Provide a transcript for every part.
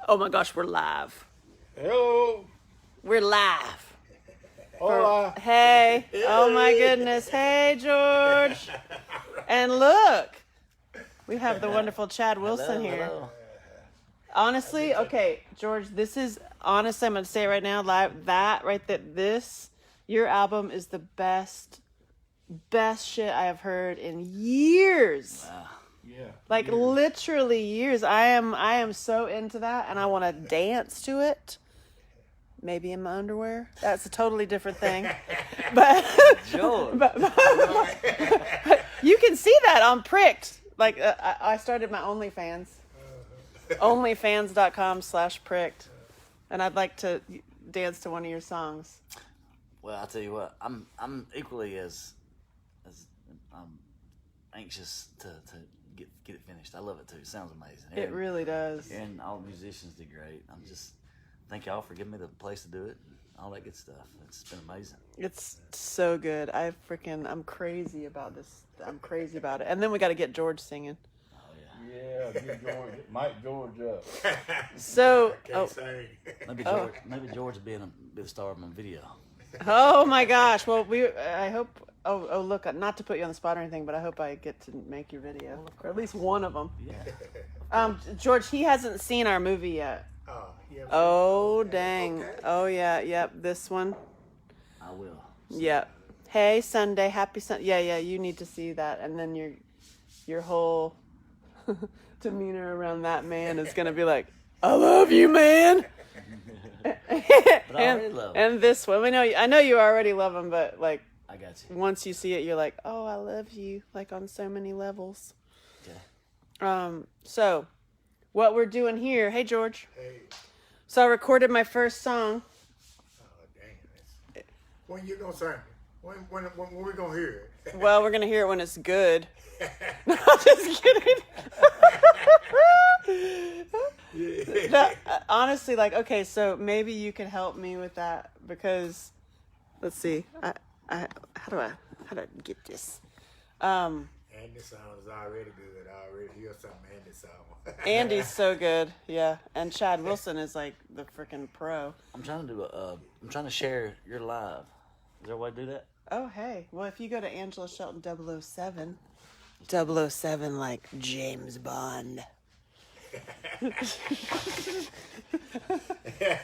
Oh my gosh, we're live. Hello. We're live. Hola. Hey. Oh my goodness. Hey, George. And look, we have the wonderful Chad Wilson here. Hello. Honestly, okay, George, this is, honestly, I'm going to say it right now, live, that right there, your album is the best shit I have heard in years. Wow. Yeah. Like literally years. I am so into that, and I want to dance to it. Maybe in my underwear. That's a totally different thing. But, George. but you can see that on Pricked. Like I started my OnlyFans. OnlyFans.com/pricked, and I'd like to dance to one of your songs. Well, I'll tell you what. I'm equally as anxious to get it finished. I love it too. It sounds amazing. It really does. And all the musicians did great. I'm just thank y'all for giving me the place to do it. And all that good stuff. It's been amazing. It's so good. I'm crazy about this. I'm crazy about it. And then we got to get George singing. Oh yeah. Yeah, get Mike George up. So, Maybe George will be the star of my video. oh my gosh. Well, I hope. Oh, look, not to put you on the spot or anything, but I hope I get to make your video, or at least one of them. Yeah. George, he hasn't seen our movie yet. Oh, dang. Okay. Oh, yeah. Yep. This one. I will. Yep. Hey, Sunday. Happy Sunday. Yeah. You need to see that. And then your whole demeanor around that man is going to be like, I love you, man. But I already love him. And this one. I know you already love him, but like, I got you. once you see it, you're like, oh, I love you. Like on so many levels. Okay. So what we're doing here. Hey, George. Hey, So I recorded my first song. dang. When you gonna sing? When we gonna hear it? Well, we're going to hear it when it's good. No, I'm just kidding. No, honestly, like, okay, so maybe you can help me with that because, let's see, how do I get this? Andy sound is already good. I already hear something Andy sound. Andy's so good, yeah, and Chad Wilson is like the freaking pro. I'm trying to share your live. Is there a way to do that? Oh, hey, well, if you go to Angela Shelton 007, 007 like James Bond.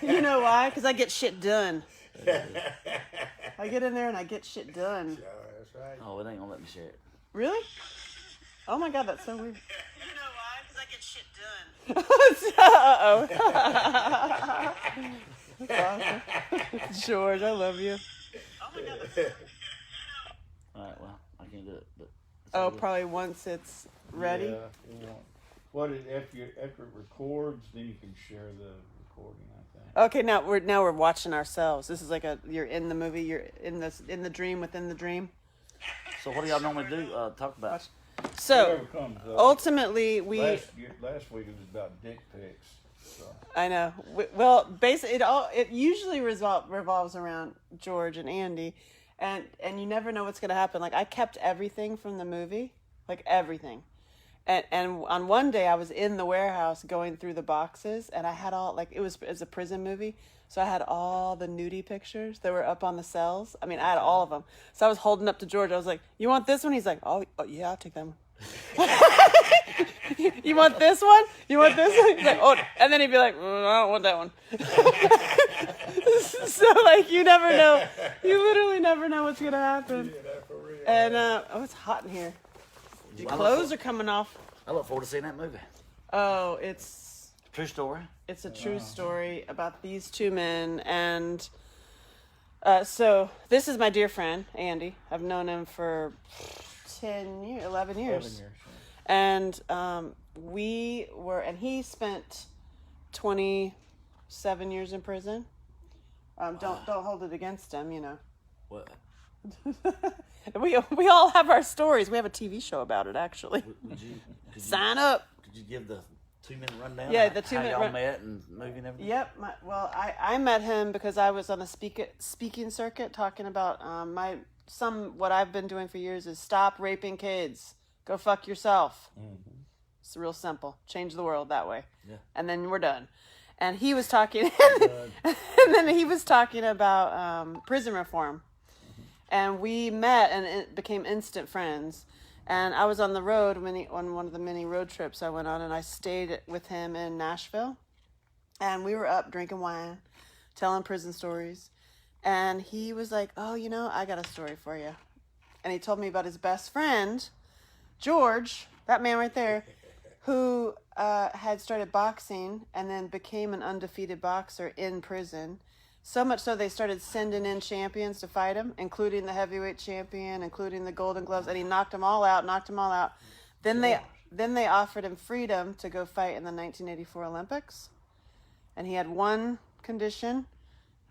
You know why? Because I get shit done. I get in there and I get shit done. Yeah, that's right. Oh, it ain't gonna let me share it. Really? Oh my god, that's so weird. You know why? Because I get shit done. Awesome. George, I love you. Oh my god. All right. Well, I can't do it. But it's Oh, all good. probably once it's ready. Yeah, you want. After it records, then you can share the recording, I think. Okay, now we're watching ourselves. This is like you're in the movie. You're in the dream within the dream. So what do y'all normally do? Talk about. So Whatever comes up. ultimately, Last week it was about dick pics. So. I know. Well, basically, it usually revolves around George and Andy, and you never know what's gonna happen. Like I kept everything from the movie, like everything, and on one day I was in the warehouse going through the boxes, and I had all like it's a prison movie, so I had all the nudie pictures that were up on the cells. I mean, I had all of them. So I was holding up to George. I was like, "You want this one?" He's like, "Oh yeah, I'll take that one." You want this one? You want this one? He's like, oh, and then he'd be like, I don't want that one. So like, you never know. You literally never know what's gonna happen. Yeah, that's for real. And oh, it's hot in here. Your clothes are coming off. I look forward to seeing that movie. Oh, it's True story. a true story about these two men, and so this is my dear friend Andy. I've known him for 11 years. 11 years. And he spent 27 years in prison. Don't hold it against him, you know. What? We all have our stories. We have a TV show about it, actually. Could you Sign up. Could you give the 2-minute rundown? Yeah, the how 2-minute y'all run- met and movie and everything. Yep. I met him because I was on the speaking circuit talking about what I've been doing for years is stop raping kids. Go fuck yourself. Mm-hmm. It's real simple. Change the world that way. Yeah. And then we're done. and he was talking, and then he was talking about prison reform, and we met and it became instant friends. And I was on the road on one of the many road trips I went on, and I stayed with him in Nashville, and we were up drinking wine, telling prison stories, and he was like, "Oh, I got a story for you," and he told me about his best friend, George, that man right there, who had started boxing and then became an undefeated boxer in prison. So much so they started sending in champions to fight him, including the heavyweight champion, including the Golden Gloves, and he knocked them all out. Then they offered him freedom to go fight in the 1984 Olympics, and he had one condition,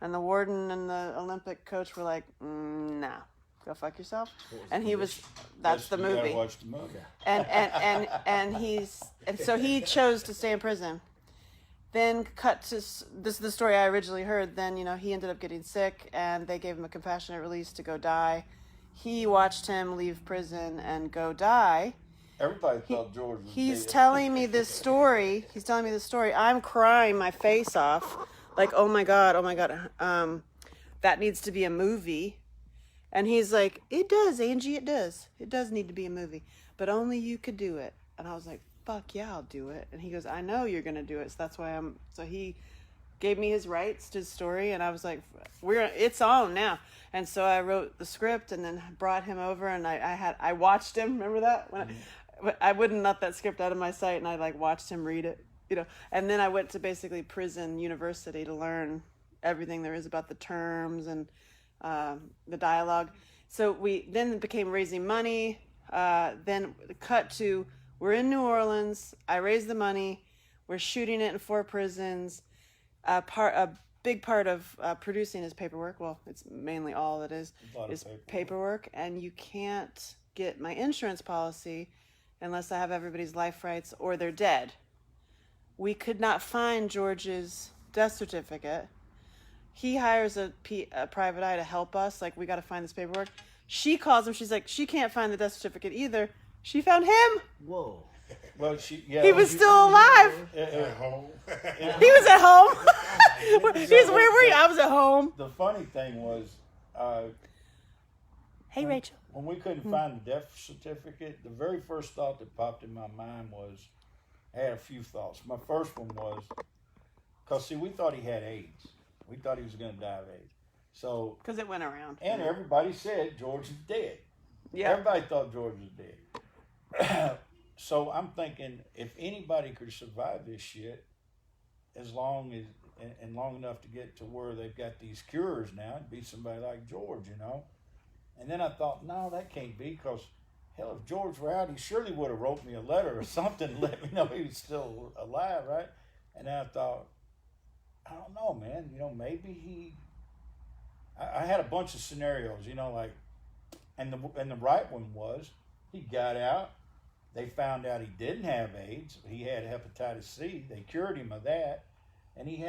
and the warden and the Olympic coach were like, "Nah, go fuck yourself." And he was, that's the You movie. gotta watch the movie. And so he chose to stay in prison. Then cut to this is the story I originally heard. Then he ended up getting sick, and they gave him a compassionate release to go die. He watched him leave prison and go die. Everybody thought George was He's dead. telling me this story. I'm crying my face off, like, oh my god, that needs to be a movie. And he's like, "It does, Angie, it does. It does need to be a movie, but only you could do it." And I was like, "Fuck yeah, I'll do it." And he goes, "I know you're gonna do it, so that's why so he gave me his rights to his story, and I was like, it's on now." And so I wrote the script and then brought him over, and I watched him. Remember that? I wouldn't let that script out of my sight, and I watched him read it, and then I went to basically prison university to learn everything there is about the terms and the dialogue. So then it became raising money. Then cut to, we're in New Orleans. I raised the money. We're shooting it in 4 prisons. A big part of producing is paperwork. Well, it's mainly all it is paperwork. And you can't get my insurance policy unless I have everybody's life rights or they're dead. We could not find George's death certificate. He hires a private eye to help us. Like, we got to find this paperwork. She calls him. She's like, she can't find the death certificate either. She found him. Whoa. Well, He was still alive. At home. He was at home. Where were you? I was at home. The funny thing was, Hey, Rachel. when we couldn't find the death certificate, the very first thought that popped in my mind was, I had a few thoughts. My first one was, because see, we thought he had AIDS. We thought he was going to die of AIDS. So, Because it went around. and everybody said George is dead. Yeah. Everybody thought George was dead. So I'm thinking, if anybody could survive this shit, as long as and long enough to get to where they've got these cures now, it'd be somebody like George, And then I thought, no, that can't be, because hell, if George were out, he surely would have wrote me a letter or something to let me know he was still alive, right? And then I thought, I don't know, man. Maybe he. I had a bunch of scenarios, and the right one was, he got out. They found out he didn't have AIDS. He had hepatitis C. They cured him of that, and he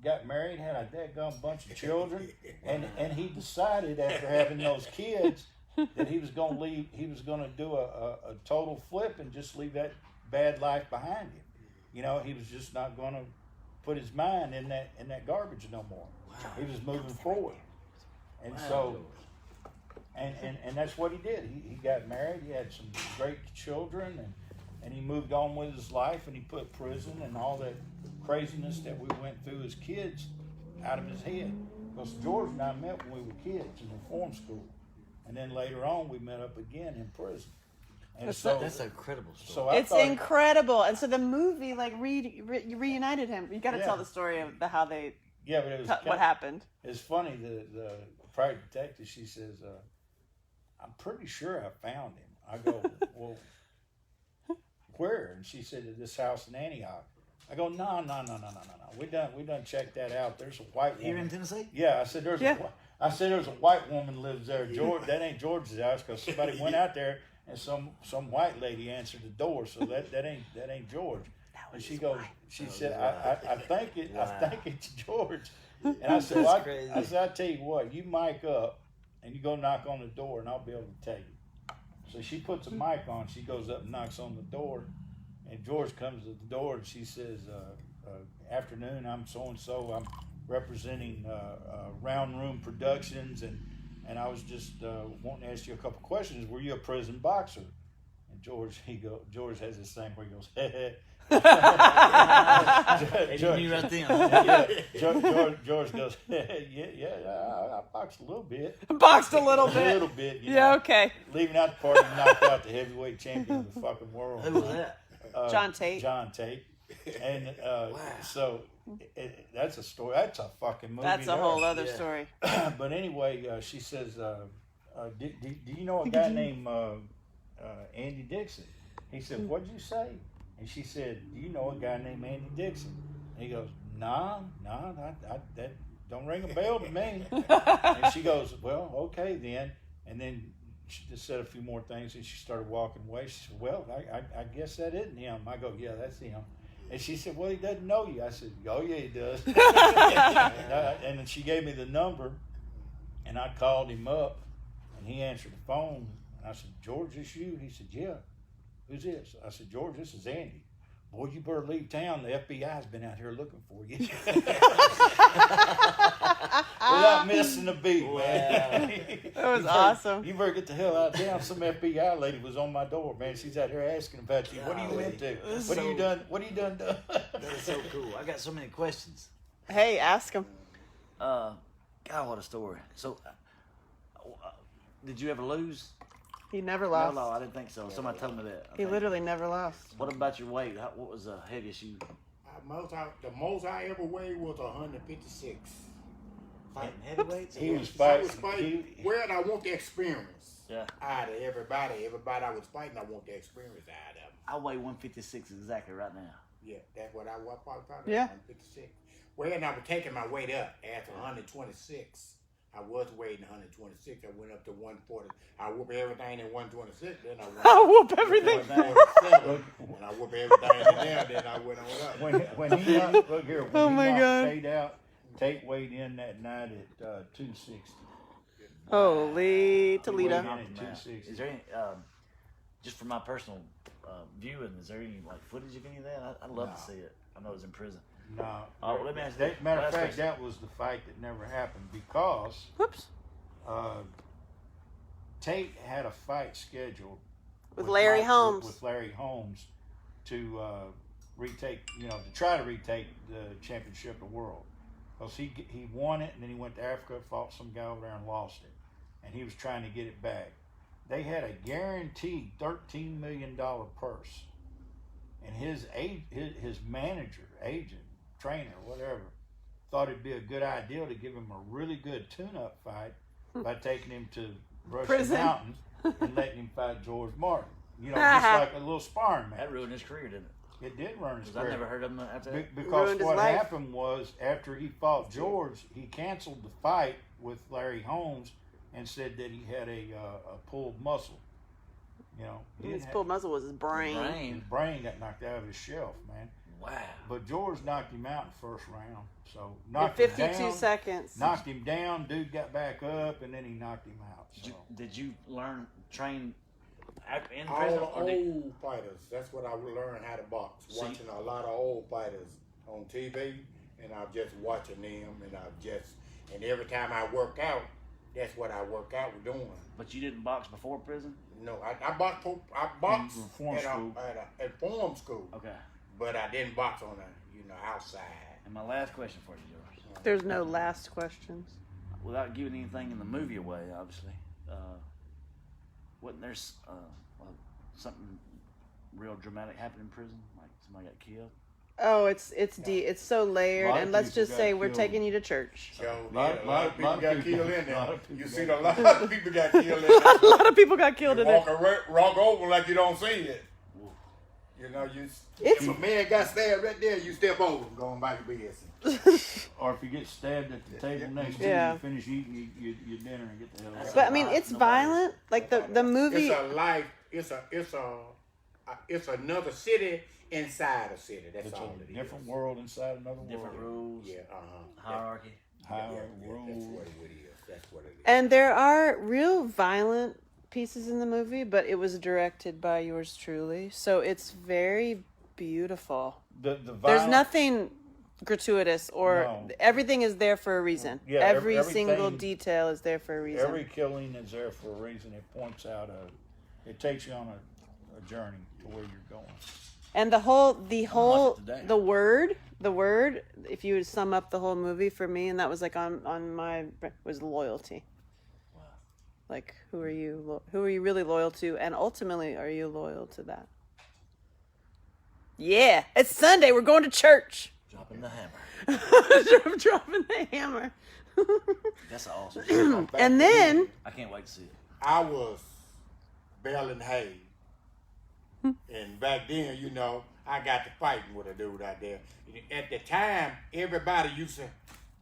got married, had a dadgum bunch of children, and he decided after having those kids that he was going to leave. He was going to do a total flip and just leave that bad life behind him. He was just not going to put his mind in that garbage no more. Wow. He was moving forward, and so. And that's what he did. He got married. He had some great children, and he moved on with his life. And he put prison and all that craziness that we went through as kids out of his head. Because George and I met when we were kids in reform school, and then later on we met up again in prison. And That's an incredible story. So It's incredible. And so the movie reunited him. You got to tell the story of how they. Yeah, but it was what happened. It's funny. The private detective, she says, I'm pretty sure I found him. I go, well, where? And she said, at this house in Antioch. I go, no. We done checked that out. There's a white woman. Here in Tennessee? Yeah, I said there's a white woman lives there. George, that ain't George's house, because somebody went out there and some white lady answered the door. So that ain't George. And she goes, she said, I think it's George. And I said, I tell you what, you mic up and you go knock on the door, and I'll be able to tell you. So she puts a mic on. She goes up and knocks on the door, And George comes to the door and she says, afternoon, I'm so-and-so. I'm representing Round Room Productions, and I was just wanting to ask you a couple questions. Were you a prison boxer? And George has this thing where he goes, You right then. George goes, I boxed a little bit. Boxed a little bit. A little bit. You Yeah, know. okay. Leaving out the party, knocked out the heavyweight champion of the fucking world. Who was that? John Tate. John Tate. And so that's a story. That's a fucking movie. That's a there. whole other Yeah. story. But anyway, she says, do you know a guy named Andy Dixon? He said, what'd you say? And she said, do you know a guy named Andy Dixon? And he goes, nah, that don't ring a bell to me. And she goes, well, okay then. And then she just said a few more things and she started walking away. She said, well, I guess that isn't him. I go, yeah, that's him. And she said, well, he doesn't know you. I said, oh, yeah, he does. And then she gave me the number, and I called him up, and he answered the phone. And I said, George, this you? He said, yeah. Who's this? I said, George, this is Andy. Boy, you better leave town. The FBI's been out here looking for you. Without missing a beat, man. That was awesome. You better get the hell out of town. Some FBI lady was on my door, man. She's out here asking about you. What are you into? What are you done? What are you done? That is so cool. I got so many questions. Hey, ask him. God, what a story. So, did you ever lose? He never lost. No, I didn't think so. Somebody told me that. I He think. literally never lost. What about your weight? What was the heaviest you? The most I ever weighed was 156. Fighting heavyweights? He was I was fighting. fighting. Well, I want the experience. Yeah. Out of everybody I was fighting, I want the experience out of them. I weigh 156 exactly right now. Yeah, that's what I was fighting. Yeah. 156. Well, and I was taking my weight up after 126. I was weighing 126. I went up to 140. I whoop everything in 126. Then I went I'll whoop everything. 147. When I whoop everything in there, then I went on up. When he knocked, look here, when Oh he my knocked God. Tate out, Tate weighed in that night at 260. Holy Toledo. Weighed in at Man, 260. is there any, just from my personal viewing, is there any like footage of any of that? I'd love No. to see it. I know it was in prison. No. Oh, well, let me ask you. Matter of last fact, question. that was the fight that never happened because Whoops. Tate had a fight scheduled With Larry Mike- Holmes. With Larry Holmes to try to retake the championship of the world. Because he won it and then he went to Africa, fought some guy over there and lost it. And he was trying to get it back. They had a guaranteed $13 million purse. And his manager, agent, trainer, whatever, thought it'd be a good idea to give him a really good tune-up fight by taking him to Russian Prison. Mountain and letting him fight George Martin. You know, just like a little sparring match. That ruined his career, didn't it? It did run his 'Cause I career. never heard of him after that. Because Ruined his what life. happened was after he fought George, he canceled the fight with Larry Holmes and said that he had a pulled muscle. You know, His pulled muzzle was his brain. his brain got knocked out of his shelf, man. Wow. But George knocked him out in the first round. So In knocked him 52 down, seconds. knocked him down. Dude got back up, and then he knocked him out. So. Did you train in All prison? the Or did, old fighters. That's what I learned how to box. See- Watching a lot of old fighters on TV, and I'm just watching them, and every time I work out, that's what I work out doing. but you didn't box before prison? No, I boxed In reform school. at form school, Okay. but I didn't box on outside. And my last question for you, George. There's no last questions. Without giving anything in the movie away, obviously, wasn't there something real dramatic happened in prison? Like somebody got killed? Oh, it's it's so layered, Lot of and let's people just got say we're killed. taking you to church. So, Lot- a lot of people lot got of killed people- in there. lot of people You got see, a lot of people got killed in A there. lot of people got killed in Walk, there. walk over like you don't see it. You know, It's- if a man got stabbed right there, you step over and go back to business. Or if you get stabbed at the table next to Yeah. you, you finish eating your dinner and get the hell out. But I mean, it's violent. Like the movie. It's a life. It's another city inside a city. That's It's all a it is. different world inside another Different world. rules, Yeah. hierarchy. Higher That's rules. what it is. That's what it is. And there are real violent pieces in the movie, but it was directed by yours truly, so it's very beautiful. The There's violence, nothing gratuitous or No. everything is there for a reason. Yeah, every everything- single detail is there for a reason. every killing is there for a reason. It points out it takes you on a journey to where you're going. And the whole, watch it today. the word, if you would sum up the whole movie for me, and that was like on my, was loyalty. Like, who are you really loyal to? And ultimately, are you loyal to that? Yeah, it's Sunday. We're going to church. Dropping the hammer. I'm dropping the hammer. That's awesome. And then, I can't wait to see it. I was baling hay. And back then, you know, I got to fighting with a dude out there. At the time, everybody used to,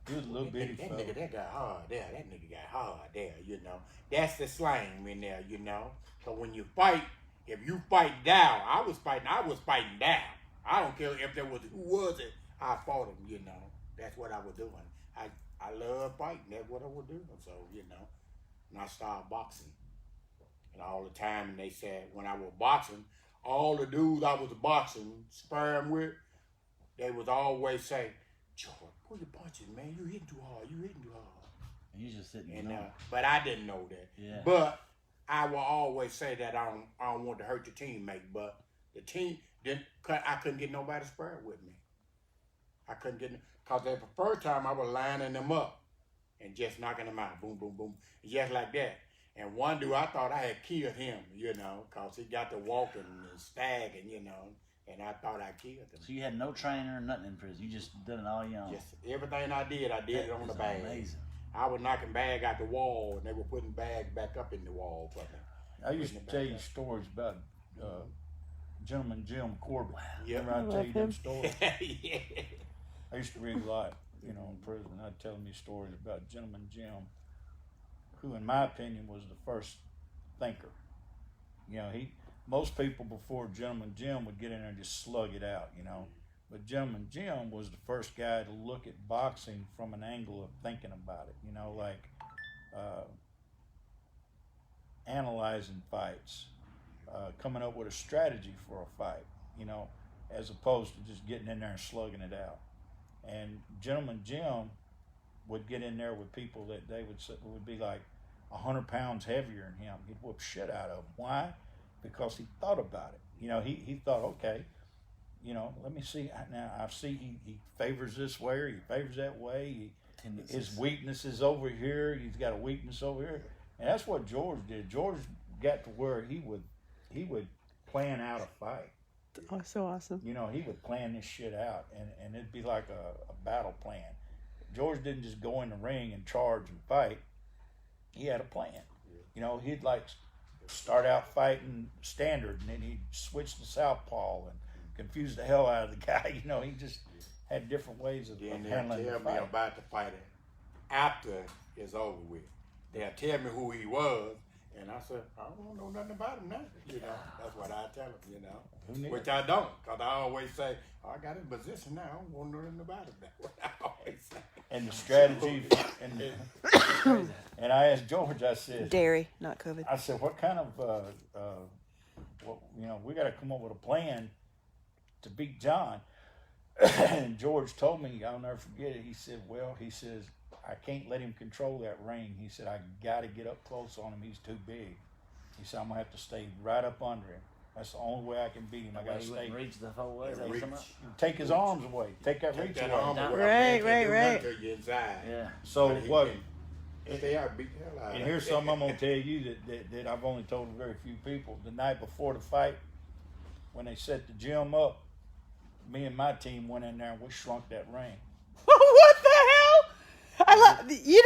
He was a little bitty that fella. nigga, that got hard there. That nigga got hard there, you know. That's the slang in there, you know. So when you fight, if you fight down, I was fighting down. I don't care if there was, who was it, I fought him, you know. That's what I was doing. I love fighting. That's what I was doing. So, you know, and I started boxing. And all the time, and they said when I was boxing, all the dudes I was boxing, sparring with, they would always say, George, pull your punches, man. You hitting too hard. You hitting too hard. And you just sitting And there. but I didn't know that. Yeah. But I will always say that I don't want to hurt your teammate. But the team didn't. I couldn't get nobody to spar with me. I couldn't get because the first time I was lining them up and just knocking them out, boom, boom, boom, just like that. And one dude, I thought I had killed him, you know, because he got to walking and stagging, you know, and I thought I killed him. So you had no trainer or nothing in prison. You just done it all your own. Just everything I did it on the bag. Amazing. I was knocking bag out the wall, and they were putting bag back up in the wall for me. I used to tell you stories about Gentleman Jim Corbett. Yep. Remember I tell you them stories? Yeah. I used to read a lot, you know, in prison. I'd tell me stories about Gentleman Jim, who, in my opinion, was the first thinker. You know, most people before Gentleman Jim would get in there and just slug it out, you know. But Gentleman Jim was the first guy to look at boxing from an angle of thinking about it, you know, like analyzing fights, coming up with a strategy for a fight, you know, as opposed to just getting in there and slugging it out. And Gentleman Jim would get in there with people that they would be like 100 pounds heavier than him. He'd whoop shit out of them. Why? Because he thought about it. You know, he thought, okay, you know, let me see. Now I see he favors this way or he favors that way. His weakness is over here. He's got a weakness over here. And that's what George did. George got to where he would plan out a fight. oh, so awesome. You know, he would plan this shit out, and it'd be like a battle plan. George didn't just go in the ring and charge and fight. He had a plan. You know, he'd like start out fighting standard, and then he'd switch to southpaw and confuse the hell out of the guy. You know, he just had different ways of Then they'll handling the tell me fight. about the fight after it's over with. They'll tell me who he was, and I said, I don't know nothing about him now. You know, that's what I tell him, you know. Who knew? Which I don't, because I always say, I got his position now. I don't want to know nothing about him now. What I always say. And the strategy, and I asked George, I said, Dairy, not COVID. I said, what kind of, you know, we got to come up with a plan to beat John. And George told me, I'll never forget it. He said, well, he says, I can't let him control that ring. He said, I got to get up close on him. He's too big. He said, I'm going to have to stay right up under him. That's the only way I can beat him. I got to He stay. wouldn't reach the whole way. Is that what you're talking about? Take his arms away. Take that Take reach that away. arm away. Right, Man, right, can't do right. nothing till you're inside. Yeah. So But he what? can stay out, beat the hell out of And him. here's something I'm going to tell you that I've only told very few people. The night before the fight, when they set the gym up, me and my team went in there and we shrunk that ring. What the hell? I love you.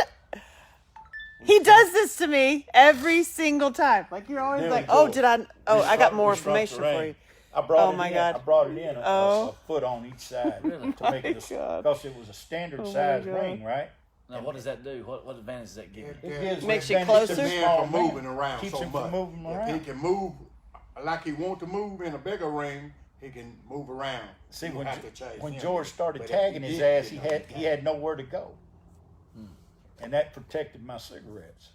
He does this to me every single time. Like you're always There like, we oh, go. did I? Oh, I got more We shrunk the information for ring. you. I brought Oh, it my in. God. I brought it in Oh. a foot on each side Really? to make it God. because it was a standard Oh, my size God. ring, right? Now, what does that do? What advantage does that give you? Yeah. gives Makes the you advantage closer? to the Man small from man. moving around Keeps so him much. from moving If around. he can move like he want to move in a bigger ring, he can move around. See, You when, have to chase when him. George started But if tagging he his did, ass, you he know, had can't. nowhere to go, and that protected my cigarettes.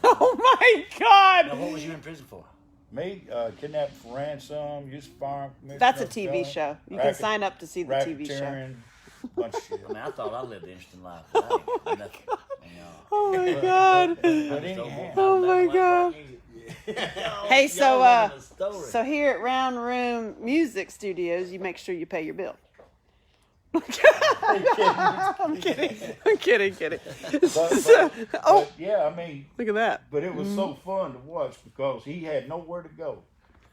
Oh my God! Now, what was you in prison for? Kidnapped for Ransom, Use Firearm Commission. That's a TV show. You can sign up to see the TV show. Racketeering, bunch of shit. I mean, I thought I lived an interesting life. But I ain't nothing. Oh my God. But anyhow, Oh my God. Hey, Y'all so living a story. so here at Round Room Music Studios, you make sure you pay your bill. I'm kidding. But yeah, I mean, Look at that. but it was so fun to watch because he had nowhere to go.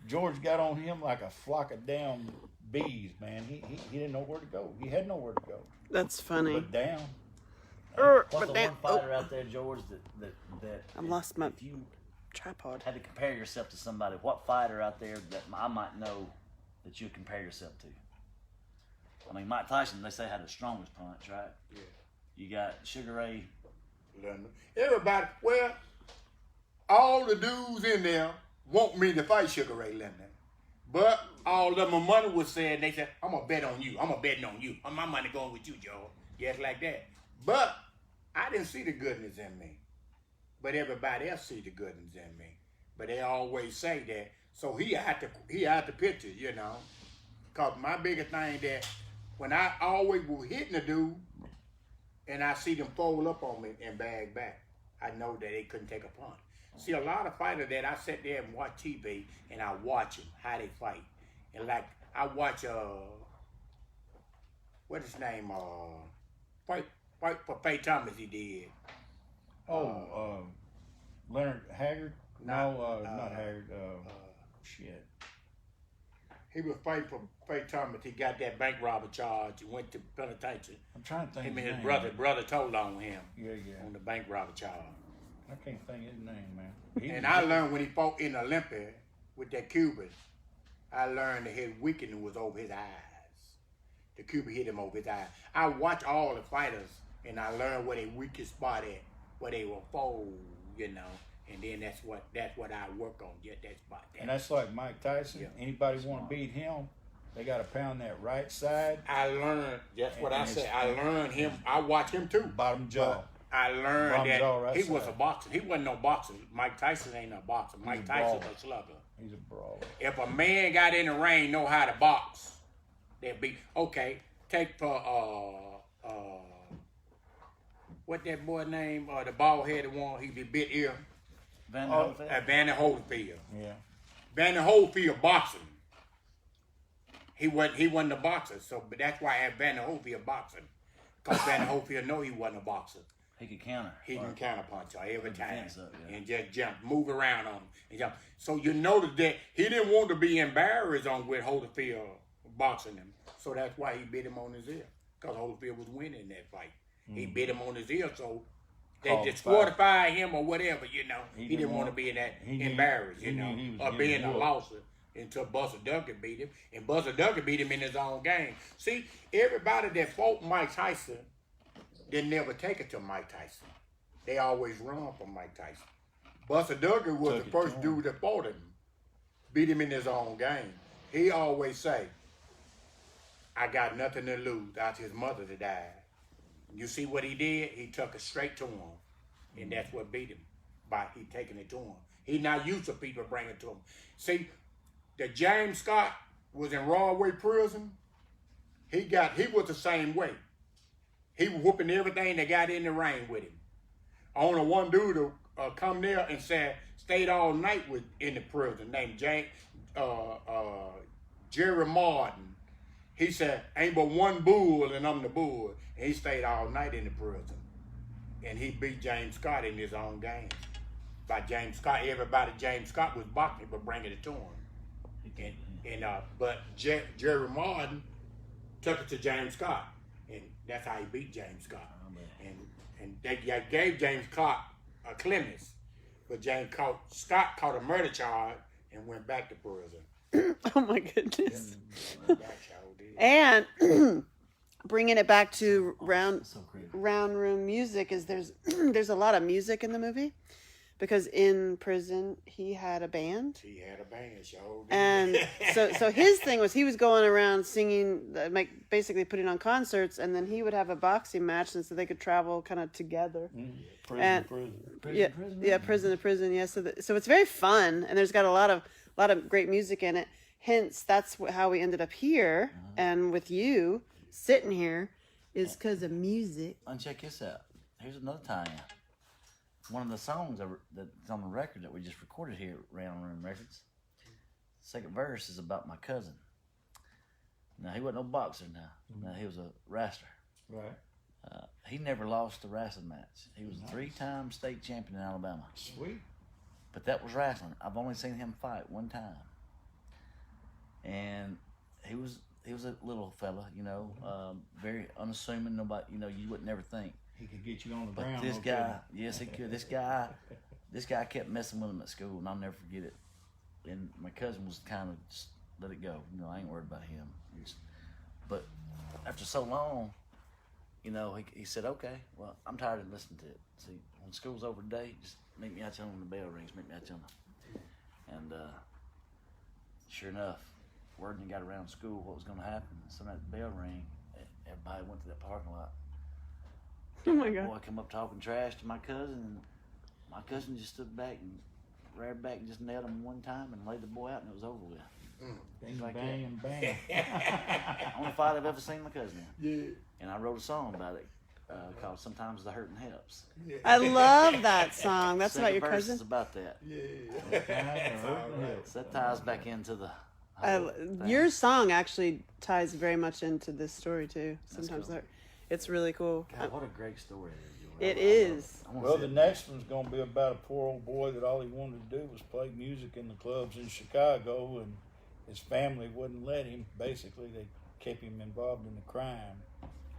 George got on him like a flock of damn bees, man. He didn't know where to go. He had nowhere to go That's funny. but down. What's But the that- one fighter out there, George, that I lost my if you tripod. had to compare yourself to somebody, what fighter out there that I might know that you would compare yourself to? I mean, Mike Tyson, they say, had the strongest punch, right? Yeah. You got Sugar Ray. Everybody, well, all the dudes in there want me to fight Sugar Ray Leonard. But all of my money was said, they said, I'm going to bet on you. I'm going to bet on you. My money going with you, Joe. Just like that. But I didn't see the goodness in me. But everybody else see the goodness in me. But they always say that. So he had the picture, you know. Because my biggest thing that when I always was hitting a dude and I see them fold up on me and bag back, I know that they couldn't take a punch. See, a lot of fighters that I sit there and watch TV and I watch them, how they fight. And like, I watch, what his name, fight for Faye Thomas he did. Leonard Haggard? Not Haggard. Shit. He was fighting for Faye Thomas. He got that bank robber charge. He went to penitentiary. I'm trying to think Him of and his his name. brother told on him Yeah. on the bank robber charge. I can't think of his name, man. And I learned when he fought in Olympia with that Cuban, I learned that his weakness was over his eyes. The Cuban hit him over his eyes. I watch all the fighters and I learned where their weakest spot at, where they will fold, you know. And then that's what I work on, get that spot. And that's like Mike Tyson. Yeah. Anybody want to beat him, they got to pound that right side, I learned, that's what I And said. it's- I learned him, I watch him too. bottom jaw. But I learned Bottom that jaw right he was side. a boxer. He wasn't no boxer. Mike Tyson ain't no boxer. Mike a Tyson's brawler. a slugger. He's a brawler. If a man got in the ring, know how to box, they'd be okay. Take for what that boy name? The bald headed one. He be bit ear. Van Oh, Holyfield? Vanny Holyfield. Yeah. Vanny Holyfield boxing. He wasn't a boxer. So, but that's why I had Vanny Holyfield boxing. Cause Vanny Holyfield know he wasn't a boxer. He could counter. He can counterpunch her every time defense up, yeah. and just jump, move around on him and jump. So you notice that he didn't want to be embarrassed on with Holyfield boxing him. So that's why he bit him on his ear. Because Holyfield was winning that fight. He bit him on his ear, so they Called disqualified him or whatever, you know. He He didn't didn't want to want- be in that he knew- embarrassed, he you knew know, he was or getting being a whooped. loser until Buster Douglas beat him. And Buster Douglas beat him in his own game. See, everybody that fought Mike Tyson didn't never take it to Mike Tyson. They always run from Mike Tyson. Buster Douglas was Took the it first to him. dude that fought him, beat him in his own game. He always say, I got nothing to lose after his mother that died. You see what he did? He took it straight to him. And that's what beat him, by he taking it to him. He not used to people bringing it to him. See, the James Scott was in Rawway prison. He was the same way. He was whooping everything that got in the ring with him. Only one dude to come there and stayed all night in the prison named Jerry Martin. He said, ain't but one bull and I'm the bull. And he stayed all night in the prison. And he beat James Scott in his own game. By James Scott, James Scott was boxing but bringing it to him. But Jerry Martin took it to James Scott. And that's how he beat James Scott. And they gave James Scott a clemency. But Scott caught a murder charge and went back to prison. Oh my goodness. Went back, y'all did. And bringing it back to round So crazy. room music is there's a lot of music in the movie because in prison he had a band. He had a band, y'all did. And so his thing was he was going around singing, basically putting on concerts, and then he would have a boxing match, and so they could travel kind of together. Prison, And- prison. Prison to prison. Yeah. So it's very fun, and there's got a lot of a lot of great music in it. Hence, that's how we ended up here, and with you sitting here is because of music. And check this out. Here's another tie-in. One of the songs that's on the record that we just recorded here at Round Room Records, second verse is about my cousin. Now, he wasn't no boxer now. Now, he was a wrestler. Right. He never lost a wrestling match. He was a 3-time state champion in Alabama. Sweet. But that was wrestling. I've only seen him fight one time. And he was a little fella, you know, very unassuming. Nobody, you know, you would never think. He could get you on the But ground. this okay. guy, yes, he could. This guy kept messing with him at school, and I'll never forget it. And my cousin was kind of just let it go. You know, I ain't worried about him. But after so long, you know, he said, okay, well, I'm tired of listening to it. See, when school's over today, just meet me out there when the bell rings. Meet me out there. And sure enough, word got around school what was going to happen. So that bell rang, everybody went to that parking lot. Oh my God. Boy come up talking trash to my cousin, and my cousin just stood back and reared back and just nailed him one time and laid the boy out, and it was over with. Bang, like bang, and bang. Only fight I've ever seen my cousin in. Yeah. And I wrote a song about it called "Sometimes the Hurting Helps." I love that song. That's Second about your verse cousin. is about that. Yeah. So that ties back into the. Your song actually ties very much into this story too. Sometimes cool. it's really cool. God, what a great story It is. Well, the next one's going to be about a poor old boy that all he wanted to do was play music in the clubs in Chicago, and his family wouldn't let him. Basically, they kept him involved in the crime.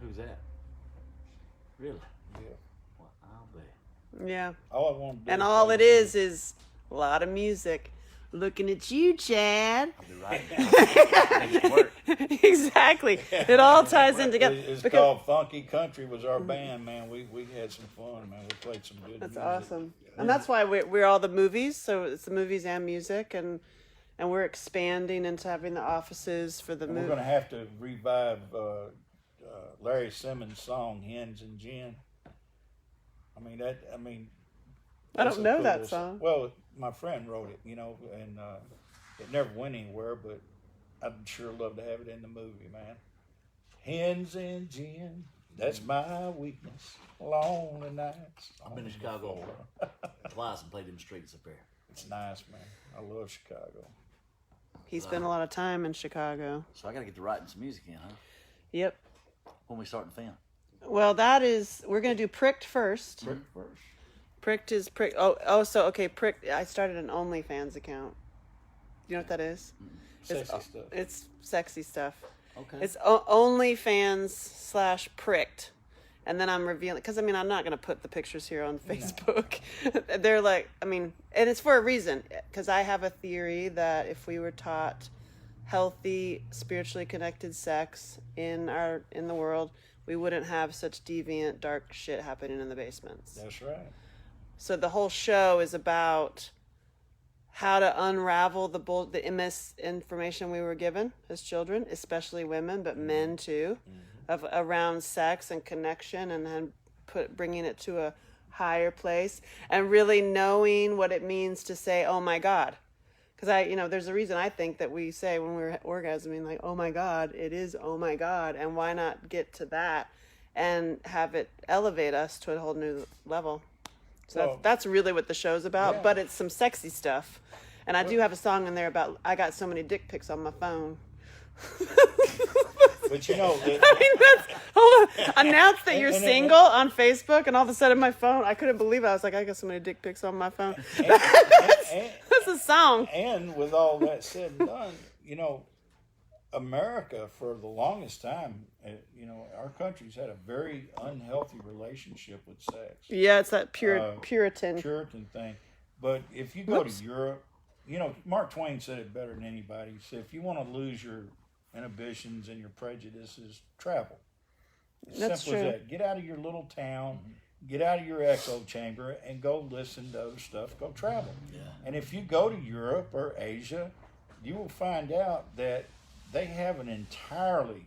Who's that? Really? Yeah. Well, I'll bet. Yeah. All I want to do And is all play it is a lot of music. Looking at you, Chad. I'll be right back. Make it work. Exactly. It all ties in together. It's Because called Funky Country was our band, man. We had some fun, man. We played some good that's music. awesome. And that's why we're all the movies. So it's the movies and music. And we're expanding into having the offices for the And we're movie. going to have to revive Larry Simmons' song, Hens and Gin. I that's don't a know cool that little song. Well, my friend wrote it, you know, and it never went anywhere, but I'd sure love to have it in the movie, man. Hens and Gin, that's my weakness. Lonely nights. I've been to Chicago twice and played them streets up there. It's nice, man. I love Chicago. He spent a lot of time in Chicago. So I got to get to writing some music in, huh? Yep. When we start the film. Well, we're going to do Pricked first. Pricked is Pricked. So Pricked. I started an OnlyFans account. You know what that is? Sexy stuff. It's sexy stuff. Okay. It's OnlyFans/Pricked. And then I'm revealing, because I'm not going to put the pictures here on Facebook. They're like, and it's for a reason. Because I have a theory that if we were taught healthy, spiritually connected sex in the world, we wouldn't have such deviant, dark shit happening in the basements. That's right. So the whole show is about how to unravel the misinformation we were given as children, especially women, but men too, around sex and connection, and then bringing it to a higher place and really knowing what it means to say, "Oh my God." Because there's a reason I think that we say when we're orgasming, like, "Oh my God," it is "Oh my God," and why not get to that and have it elevate us to a whole new level? So that's really what the show's about, but it's some sexy stuff. And I do have a song in there about I got so many dick pics on my phone. But you know, Hold on. Announce that you're and- single on Facebook, and all of a sudden my phone, I couldn't believe it. I was like, I got so many dick pics on my phone. That's a song. And with all that said and done, America for the longest time, our country's had a very unhealthy relationship with sex. Yeah, it's that Puritan. Puritan thing. But if you go to Europe, Mark Twain said it better than anybody. He said, if you want to lose your inhibitions and your prejudices, travel. That's Simple true. as that. Get out of your little town, get out of your echo chamber, and go listen to other stuff. Go travel. Yeah. And if you go to Europe or Asia, you will find out that they have an entirely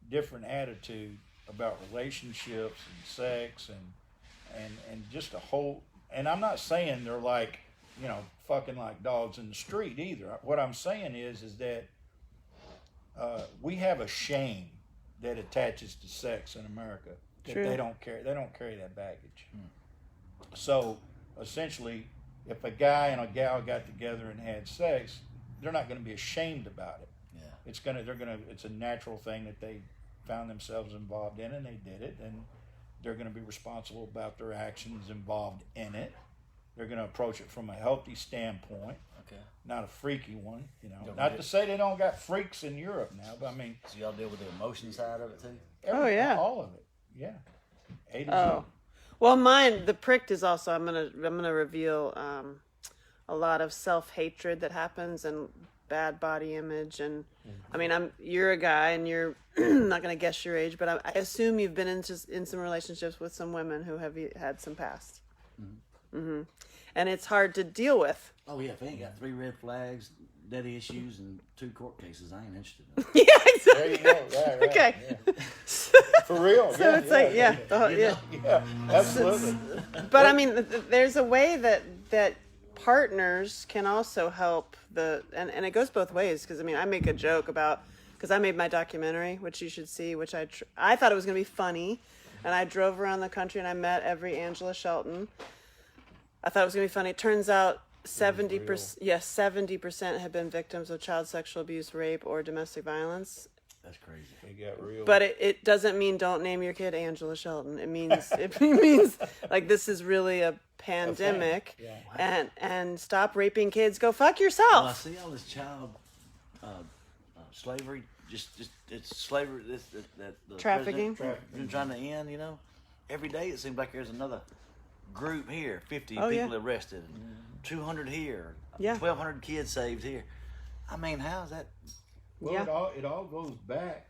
different attitude about relationships and sex and just a whole. And I'm not saying they're like fucking like dogs in the street either. What I'm saying is that we have a shame that attaches to sex in America that True. they don't carry. They don't carry that baggage. So essentially, if a guy and a gal got together and had sex, they're not going to be ashamed about it. Yeah. It's a natural thing that they found themselves involved in, and they did it, and they're going to be responsible about their actions involved in it. They're going to approach it from a healthy standpoint, Okay. not a freaky one. Don't Not get- to say they don't got freaks in Europe now, but I mean, So y'all deal with the emotion side of it too? yeah. all of it, yeah. A to Oh, Z. well, mine, the pricked is also. I'm gonna reveal a lot of self-hatred that happens and bad body image, and I mean, you're a guy and you're I'm not gonna guess your age, but I assume you've been in some relationships with some women who have had some past. And it's hard to deal with. Oh yeah, if they ain't got 3 red flags, daddy issues, and 2 court cases, I ain't interested in it. Yeah, There exactly. you go. Right, right, Okay. yeah. For real. So it's like, yeah, Yeah, absolutely. But I mean, there's a way that partners can also help and it goes both ways. Because I mean, I make a joke about, because I made my documentary, which you should see, which I thought it was gonna be funny, and I drove around the country and I met every Angela Shelton. I thought it was gonna be funny. It turns out 70%, yes, 70% have been victims of child sexual abuse, rape, or domestic violence. That's crazy. It got real. But it doesn't mean don't name your kid Angela Shelton. It means it means like this is really a pandemic, Yeah. and stop raping kids. Go fuck When I yourself. see all this child slavery, just it's slavery. That the Trafficking. president been trying to end. Every day it seems like there's another group here. 50 Oh, people yeah. arrested, 200 here, Yeah. 1,200 kids saved here. I mean, how is that? Well, Yeah. it all goes back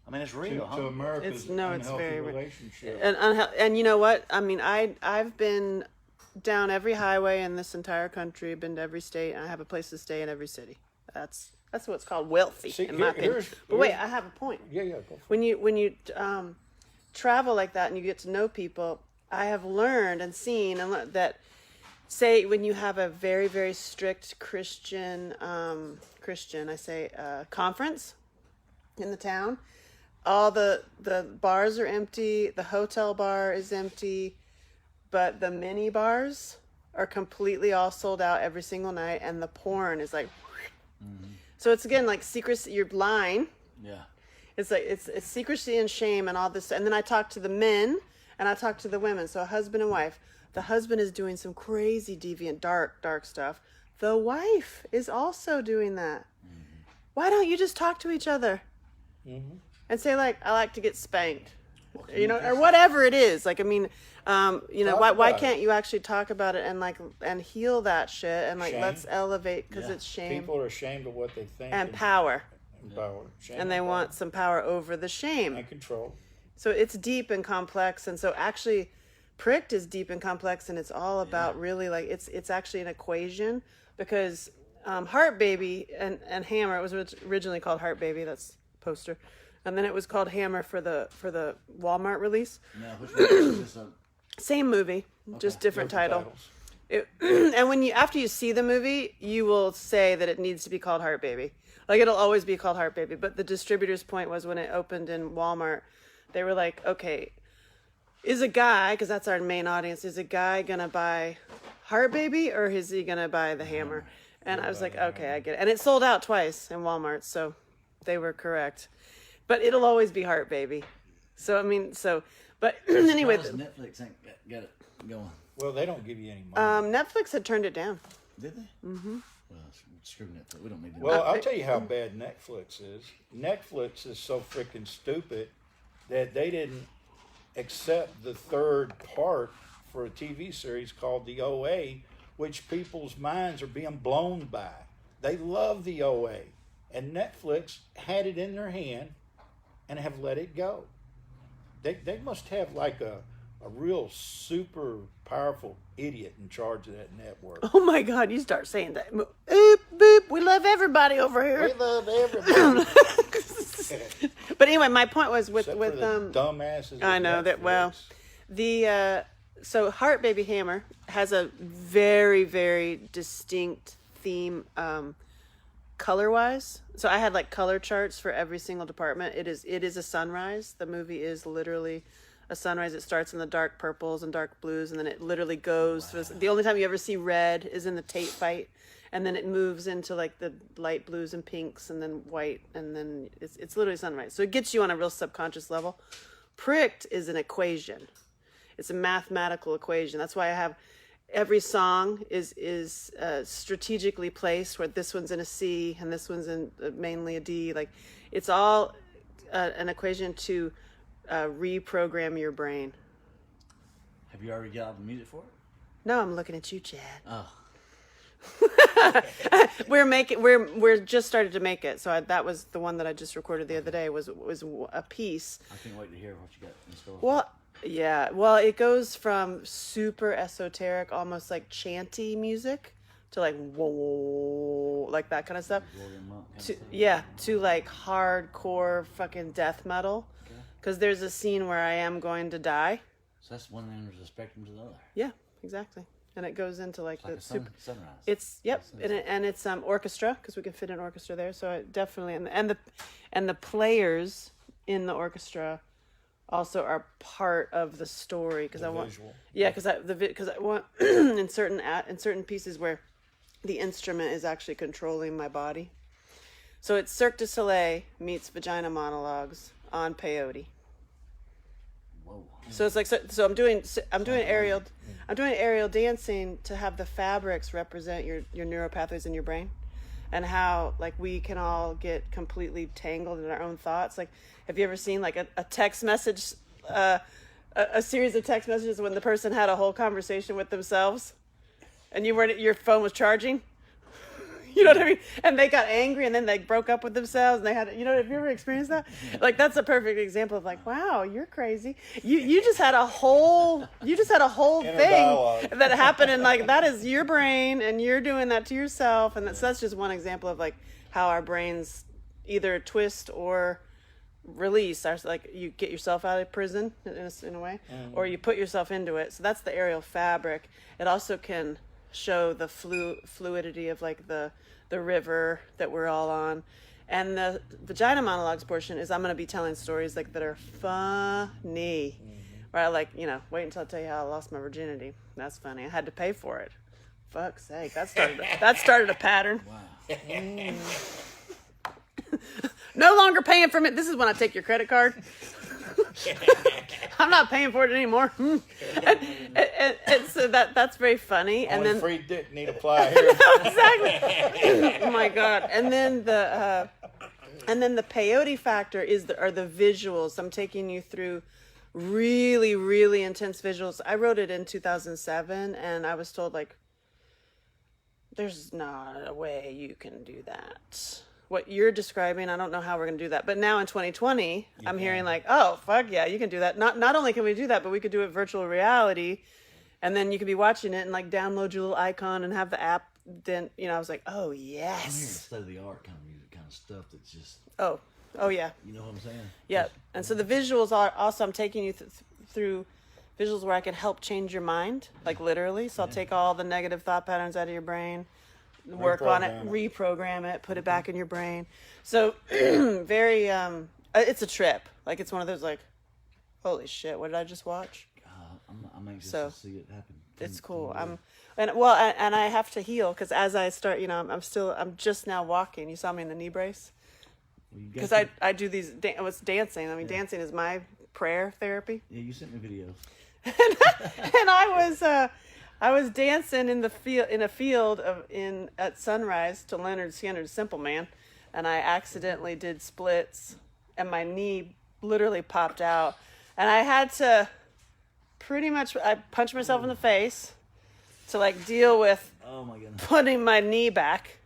I mean, it's to, real, huh? America's It's unhealthy very real. relationship. And you know what? I mean, I've been down every highway in this entire country. Been to every state, and I have a place to stay in every city. That's what's called wealthy, See, in my opinion. But wait, I have a point. Yeah, go for it. When you travel like that and you get to know people, I have learned and seen that, say, when you have a very, very strict Christian conference in the town, all the bars are empty, the hotel bar is empty, but the mini bars are completely all sold out every single night, and the porn is like, so it's again like secrecy. You're blind. Yeah. It's like it's secrecy and shame and all this. And then I talk to the men and I talk to the women. So a husband and wife. The husband is doing some crazy, deviant, dark stuff. The wife is also doing that. Why don't you just talk to each other and say, like, I like to get spanked, or whatever it is. Like, I mean, why about can't you actually talk about it and heal that shit and like Shame. let's elevate, because Yeah. it's shame People are ashamed of what they think. and power, And power. Shame and they power. want some power over the shame. And control. So it's deep and complex, and so actually, Pricked is deep and complex, and it's all about really like it's actually an equation, because Heart Baby and Hammer, it was originally called Heart Baby, that's poster, and then it was called Hammer for the Walmart release. Now, which one is this? Same movie, just different title. Titles. And when after you see the movie, you will say that it needs to be called Heart Baby. Like, it'll always be called Heart Baby. But the distributor's point was, when it opened in Walmart, they were like, okay, is a guy, because that's our main audience, is a guy gonna buy Heart Baby or is he gonna buy the Hammer? And I was like, okay, I get it. And it sold out twice in Walmart, so they were correct. But it'll always be Heart Baby. So I mean, but anyway, Why does Netflix ain't got it going? Well, they don't give you any money. Netflix had turned it down. Did they? Mm-hmm. Well, screw Netflix. We don't need to. Well, I'll tell you how bad Netflix is. Netflix is so freaking stupid that they didn't accept the third part for a TV series called the OA, which people's minds are being blown by. They love the OA. And Netflix had it in their hand and have let it go. They must have like a real super powerful idiot in charge of that network. Oh my God, you start saying that. Oop, boop, we love everybody over here. We love everybody. But anyway, my point was with Except for the dumbasses. I know at that. Well, Netflix. So Heart Baby Hammer has a very, very distinct theme, color-wise. So I had like color charts for every single department. It is a sunrise. The movie is literally a sunrise. It starts in the dark purples and dark blues, and then it literally goes. The only time you ever see red is in the Tate fight, and then it moves into like the light blues and pinks, and then white, and then it's literally sunrise. So it gets you on a real subconscious level. Pricked is an equation. It's a mathematical equation. That's why I have every song is strategically placed, where this one's in a C and this one's in mainly a D. Like, it's all an equation to reprogram your brain. Have you already got all the music for it? No, I'm looking at you, Chad. Oh, We're just started to make it. So that was the one that I just recorded the other day. Was a piece. I can't wait to hear what you got in store. Well, yeah. Well, it goes from super esoteric, almost like chanty music, to like whoa, like that kind of stuff. To like hardcore fucking death metal. Because there's a scene where I am going to die. So that's one end of the spectrum to the other. Yeah, exactly. And it goes into like It's the like sunrise. It's and it's orchestra, because we can fit an orchestra there. So it definitely and the players in the orchestra also are part of the story, because I want because I want in certain pieces where the instrument is actually controlling my body. So it's Cirque du Soleil meets Vagina Monologues on peyote. Whoa. So it's like so I'm doing aerial dancing to have the fabrics represent your neural pathways in your brain, and how like we can all get completely tangled in our own thoughts. Like, have you ever seen like a text message, a series of text messages when the person had a whole conversation with themselves, and your phone was charging? You know what I mean? And they got angry, and then they broke up with themselves, and they had, have you ever experienced that? Like, that's a perfect example of like, wow, you're crazy. You just had a whole thing that happened, and like, that is your brain, and you're doing that to yourself. And that's just one example of like how our brains either twist or release. Like, you get yourself out of prison in a way, or you put yourself into it. So that's the aerial fabric. It also can show the fluidity of like the river that we're all on. And the Vagina Monologues portion is I'm going to be telling stories like that are funny, where I like, wait until I tell you how I lost my virginity. That's funny. I had to pay for it. Fuck's sake. That started a pattern. Wow. No longer paying from it. This is when I take your credit card. I'm not paying for it anymore. and so that's very funny. Only and then free dick need apply here. Exactly. Oh my god. And then the peyote factor are the visuals. I'm taking you through really, really intense visuals. I wrote it in 2007, and I was told like, there's not a way you can do that. What you're describing, I don't know how we're going to do that. But now in 2020, I'm hearing like, oh, fuck yeah, you can do that. Not only can we do that, but we could do it virtual reality. And then you could be watching it and like download your little icon and have the app. Then, I was like, oh, I'm hearing yes. state of the art kind of music, kind of stuff that's just, Oh yeah. you know what I'm saying? Yep. And so the visuals are also, I'm taking you through visuals where I can help change your mind, like literally. So I'll take all the negative thought patterns out of your brain, work on it, reprogram it, put it back in your brain. So very it's a trip. Like, it's one of those like, holy shit, what did I just watch? I'm anxious So, to see it happen. It's cool. And I have to heal, because as I start, I'm just now walking. You saw me in the knee brace, because I do these what's dancing. I mean, dancing is my prayer therapy. Yeah, you sent me videos. And I was dancing in a field at sunrise to Leonard Skinner's Simple Man, and I accidentally did splits, and my knee literally popped out, and I had to I punched myself in the face to like deal with Oh my goodness. putting my knee back.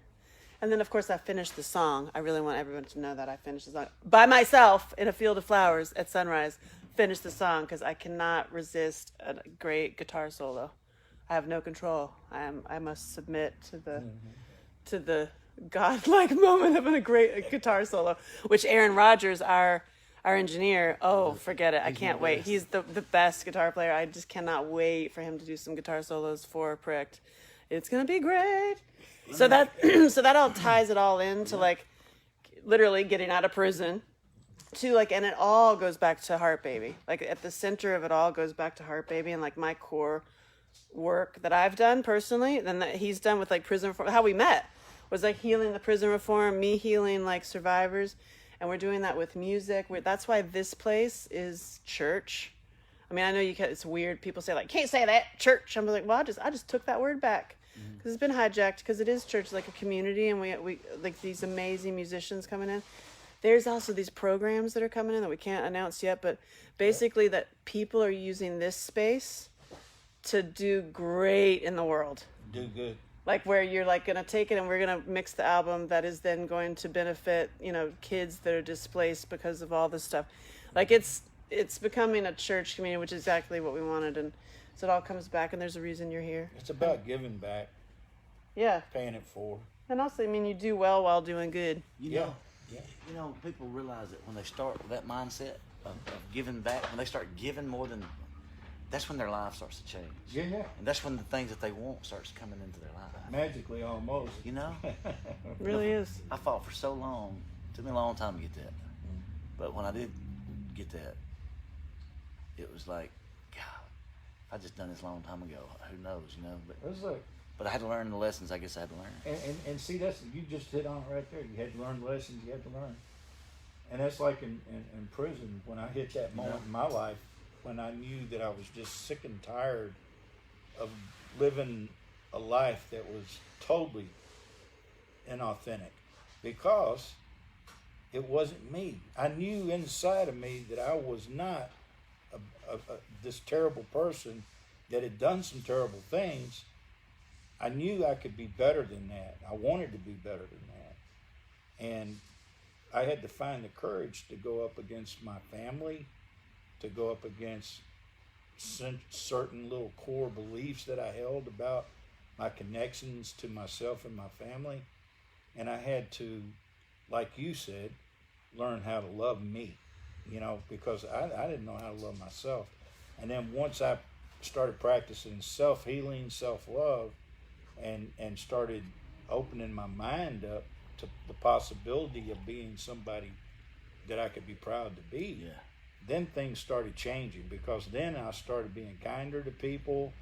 And then of course I finished the song. I really want everyone to know that I finished the song by myself in a field of flowers at sunrise. Finished the song because I cannot resist a great guitar solo. I have no control. I must submit to the godlike moment of a great guitar solo, which Aaron Rodgers, our our engineer, forget it. I He's can't the wait. best. He's the best guitar player. I just cannot wait for him to do some guitar solos for Pricked. It's going to be great. So that so that all ties it all into like literally getting out of prison to like, and it all goes back to Heart Baby. Like at the center of it all goes back to Heart Baby and like my core work that I've done personally, then that he's done with like prison reform. How we met was like healing the prison reform, me healing like survivors, and we're doing that with music. That's why this place is church. I mean, I know it's weird. People say like, can't say that church. I'm like, well, I just took that word back because it's been hijacked. Because it is church, like a community, and we like these amazing musicians coming in. There's also these programs that are coming in that we can't announce yet, but basically that people are using this space to do great in the world. Do good. Like where you're like going to take it and we're going to mix the album that is then going to benefit, kids that are displaced because of all this stuff. Like it's becoming a church community, which is exactly what we wanted. And so it all comes back and there's a reason you're here. It's about giving back, Yeah. paying it forward. And also, I mean, you do well while doing good. Yeah. People realize that when they start with that mindset of giving back, when they start giving more than, that's when their life starts to change. Yeah. And that's when the things that they want starts coming into their life. Magically, almost. You know? It really is. I fought for so long. It took me a long time to get that. But when I did get that, it was like, God, if I just done this a long time ago, who knows, It's like, But I had to learn the lessons I guess I had to learn. and see, that's, you just hit on it right there. You had to learn lessons you had to learn. And that's like in prison, when I hit that moment in my life, when I knew that I was just sick and tired of living a life that was totally inauthentic, because it wasn't me. I knew inside of me that I was not this terrible person that had done some terrible things. I knew I could be better than that. I wanted to be better than that. And I had to find the courage to go up against my family, to go up against certain little core beliefs that I held about my connections to myself and my family. And I had to, like you said, learn how to love me, because I didn't know how to love myself. And then once I started practicing self-healing, self-love, and started opening my mind up to the possibility of being somebody that I could be proud to be, then things started changing, because then I started being kinder to people,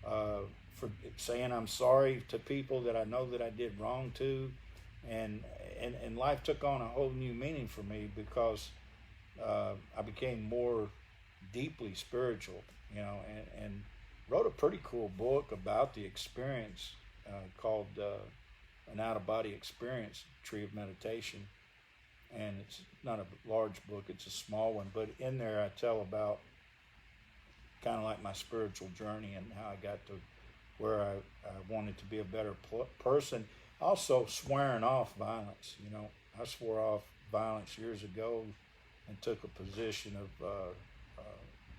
for saying I'm sorry to people that I know that I did wrong to, and life took on a whole new meaning for me, because I became more deeply spiritual, and wrote a pretty cool book about the experience called An Out-of-Body Experience, Tree of Meditation. And it's not a large book, it's a small one, but in there I tell about kind of like my spiritual journey and how I got to where I wanted to be a better person. Also swearing off violence. I swore off violence years ago and took a position of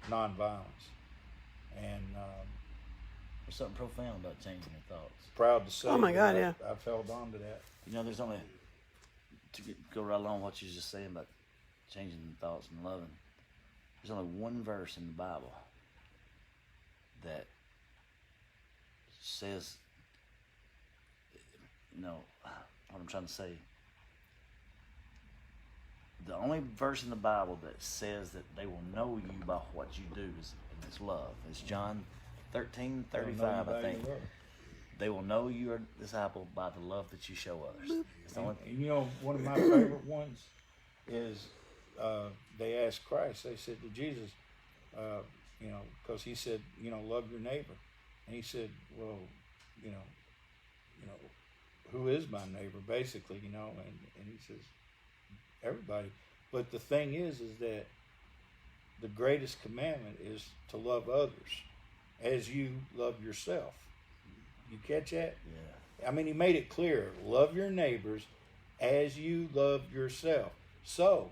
nonviolence. And There's something profound about changing your thoughts. proud to say Oh my that God, yeah. I've held on to that. There's only, go right along what you were just saying about changing thoughts and loving. There's only one verse in the Bible that says, what I'm trying to say. The only verse in the Bible that says that they will know you by what you do is love. It's John 13:35, I think. They will know you are a disciple by the love that you show others. It's the only And one of my favorite ones is they asked Christ, they said to Jesus, because he said, love your neighbor. And he said, well, who is my neighbor, basically, and he says, everybody. But the thing is that the greatest commandment is to love others as you love yourself. You catch that? Yeah. I mean, he made it clear. Love your neighbors as you love yourself. So,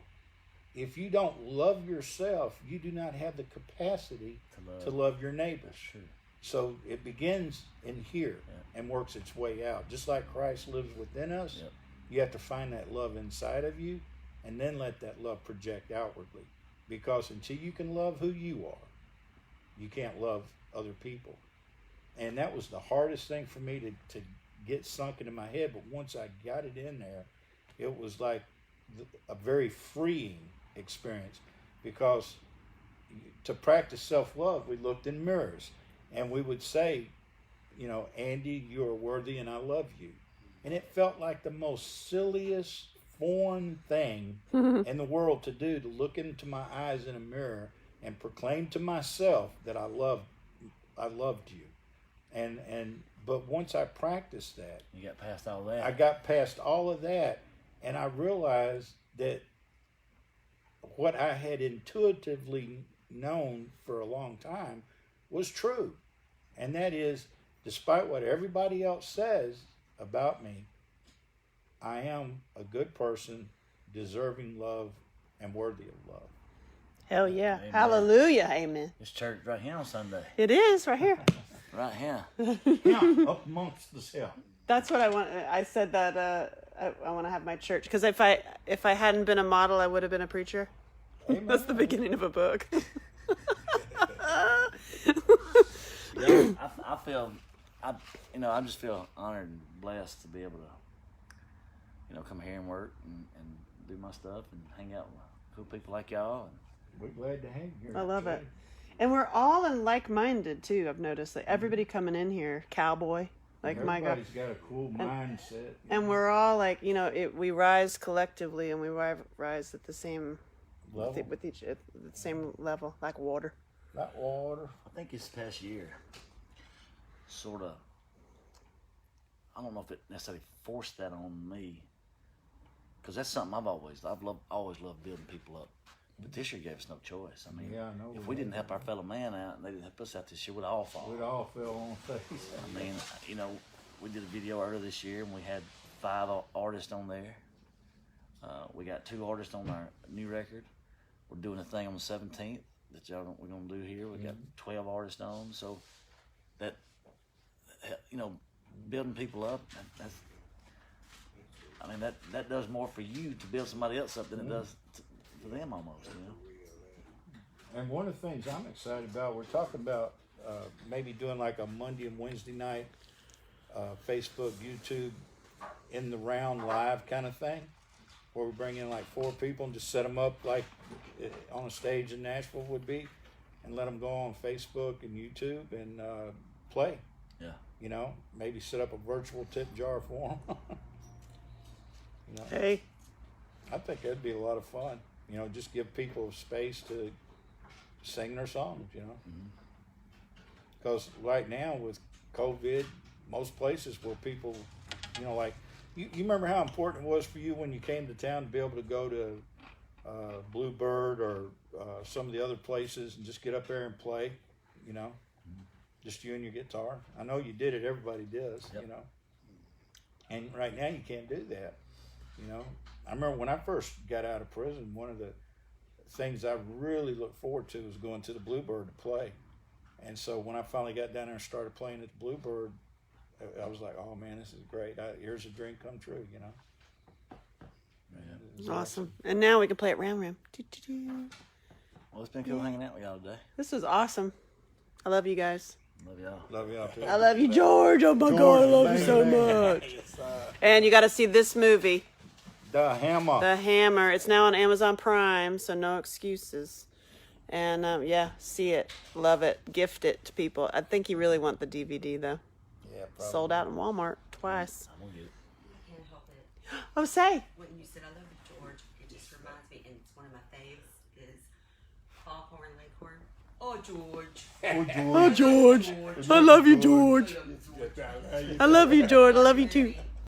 if you don't love yourself, you do not have the capacity to love your neighbors. True. So it begins in here and works its way out. Just like Christ lives within us, you have to find that love inside of you and then let that love project outwardly. Because until you can love who you are, you can't love other people. And that was the hardest thing for me to get sunk into my head. But once I got it in there, it was like a very freeing experience. Because to practice self-love, we looked in mirrors and we would say, you know, Andy, you are worthy and I love you. And it felt like the most silliest, foreign thing in the world to do, to look into my eyes in a mirror and proclaim to myself that I loved you. But once I practiced that, You got past all that. I got past all of that, and I realized that what I had intuitively known for a long time was true. And that is, despite what everybody else says about me, I am a good person, deserving love, and worthy of love. Hell yeah. Amen. Hallelujah. Amen. This church right here on Sunday. It is right here. Right here. Yeah, up amongst the self. That's what I want. I said that I want to have my church. Because if I hadn't been a model, I would have been a preacher. Amen. That's the beginning of a book. Yeah, I feel, I just feel honored and blessed to be able to, come here and work and do my stuff and hang out with cool people like y'all. We're glad to have you here. I love it. And we're all like-minded, too, I've noticed. Like, everybody coming in here, cowboy, like my God. Everybody's got a cool mindset. And we're all like, we rise collectively and we rise at the same Level. with each at the same level, like water. That water. I think this past year, sort of, I don't know if it necessarily forced that on me, because that's something I've always loved building people up. But this year gave us no choice. I mean, Yeah, I know. if we didn't help our fellow man out and they didn't help us out this year, we'd all fall. We'd all fell on the face. I mean, we did a video earlier this year and we had 5 artists on there. We got 2 artists on our new record. We're doing a thing on the 17th that we're going to do here. We got 12 artists on. So that, building people up, that does more for you to build somebody else up than it does for them almost, And one of the things I'm excited about, we're talking about maybe doing like a Monday and Wednesday night Facebook, YouTube, in the round live kind of thing, where we bring in like 4 people and just set them up like on a stage in Nashville would be, and let them go on Facebook and YouTube and play. Yeah. Maybe set up a virtual tip jar for them. Hey. I think that'd be a lot of fun. Just give people space to sing their songs, Because right now with COVID, most places where people, like, you remember how important it was for you when you came to town to be able to go to Bluebird or some of the other places and just get up there and play, just you and your guitar. I know you did it, everybody does, Yep. And right now you can't do that, I remember when I first got out of prison, one of the things I really looked forward to was going to the Bluebird to play. And so when I finally got down there and started playing at the Bluebird, I was like, oh man, this is great. Here's a dream come true, Yeah. Awesome. And now we can play at Ram Ram. Doo-doo-doo. Well, it's been cool hanging out with y'all today. This was awesome. I love you guys. Love y'all. Love y'all too. I love you, George. Oh my God, I love you so much. And you got to see this movie, The Hammer. The Hammer. It's now on Amazon Prime, so no excuses. And see it, love it, gift it to people. I think you really want the DVD though. Yeah, probably. Sold out in Walmart twice. I'm gonna get it. I can't help it. Oh, say. When you said I love you, George, it just reminds me, and it's one of my faves, is Foghorn Leghorn. Oh, George. Oh, George. I love you, George. I love you, George. I love you too.